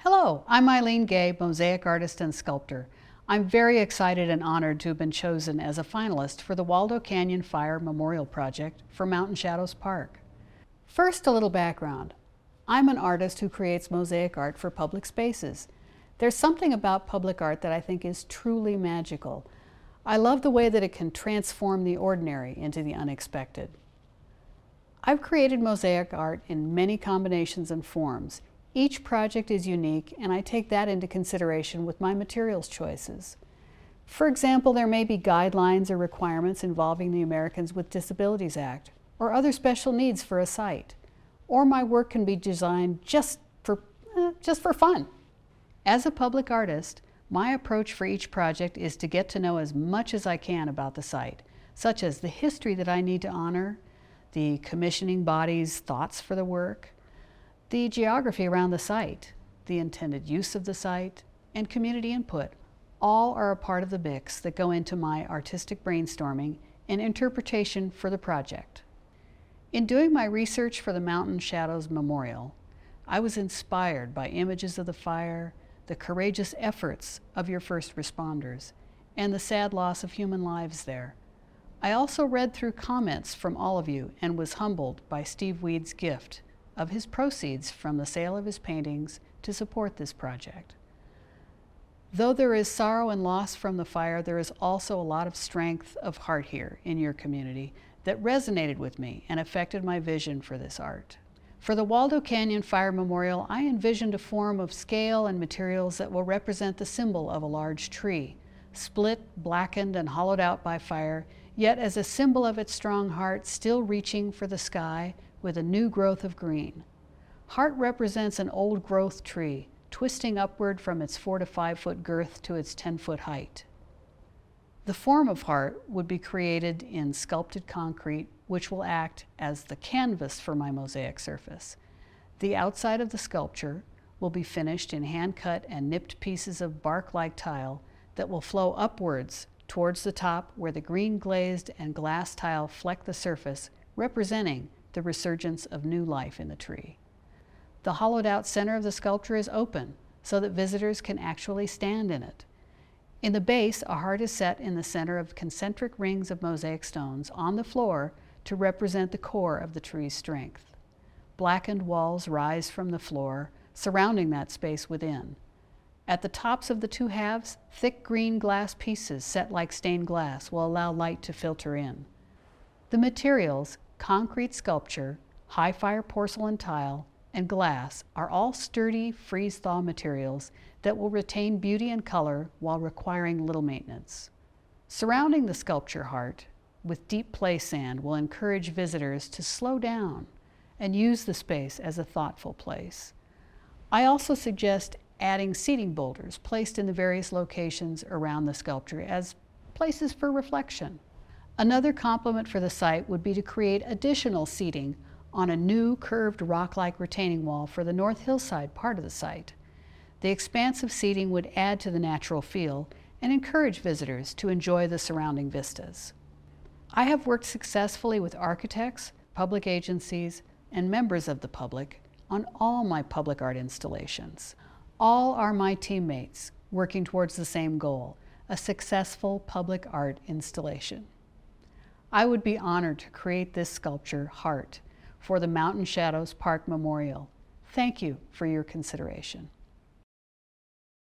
Hello, I'm Eileen Gay, mosaic artist and sculptor. I'm very excited and honored to have been chosen as a finalist for the Waldo Canyon Fire Memorial Project for Mountain Shadows Park. First, a little background. I'm an artist who creates mosaic art for public spaces. There's something about public art that I think is truly magical. I love the way that it can transform the ordinary into the unexpected. I've created mosaic art in many combinations and forms. Each project is unique, and I take that into consideration with my materials choices. For example, there may be guidelines or requirements involving the Americans with Disabilities Act, or other special needs for a site. Or my work can be designed just for fun. As a public artist, my approach for each project is to get to know as much as I can about the site, such as the history that I need to honor, the commissioning body's thoughts for the work, the geography around the site, the intended use of the site, and community input. All are a part of the mix that go into my artistic brainstorming and interpretation for the project. In doing my research for the Mountain Shadows Memorial, I was inspired by images of the fire, the courageous efforts of your first responders, and the sad loss of human lives there. I also read through comments from all of you and was humbled by Steve Weed's gift of his proceeds from the sale of his paintings to support this project. Though there is sorrow and loss from the fire, there is also a lot of strength of heart here in your community that resonated with me and affected my vision for this art. For the Waldo Canyon Fire Memorial, I envisioned a form of scale and materials that will represent the symbol of a large tree, split, blackened, and hollowed out by fire, yet as a symbol of its strong heart still reaching for the sky with a new growth of green. Heart represents an old growth tree, twisting upward from its 4 to 5 foot girth to its 10-foot height. The form of heart would be created in sculpted concrete, which will act as the canvas for my mosaic surface. The outside of the sculpture will be finished in hand-cut and nipped pieces of bark-like tile that will flow upwards towards the top, where the green glazed and glass tile fleck the surface, representing the resurgence of new life in the tree. The hollowed out center of the sculpture is open so that visitors can actually stand in it. In the base, a heart is set in the center of concentric rings of mosaic stones on the floor to represent the core of the tree's strength. Blackened walls rise from the floor, surrounding that space within. At the tops of the two halves, thick green glass pieces set like stained glass will allow light to filter in. The materials, concrete sculpture, high fire porcelain tile, and glass are all sturdy freeze-thaw materials that will retain beauty and color while requiring little maintenance. Surrounding the sculpture heart with deep play sand will encourage visitors to slow down and use the space as a thoughtful place. I also suggest adding seating boulders placed in the various locations around the sculpture as places for reflection. Another complement for the site would be to create additional seating on a new curved rock-like retaining wall for the north hillside part of the site. The expansive seating would add to the natural feel and encourage visitors to enjoy the surrounding vistas. I have worked successfully with architects, public agencies, and members of the public on all my public art installations. All are my teammates working towards the same goal, a successful public art installation. I would be honored to create this sculpture, Heart, for the Mountain Shadows Park Memorial. Thank you for your consideration.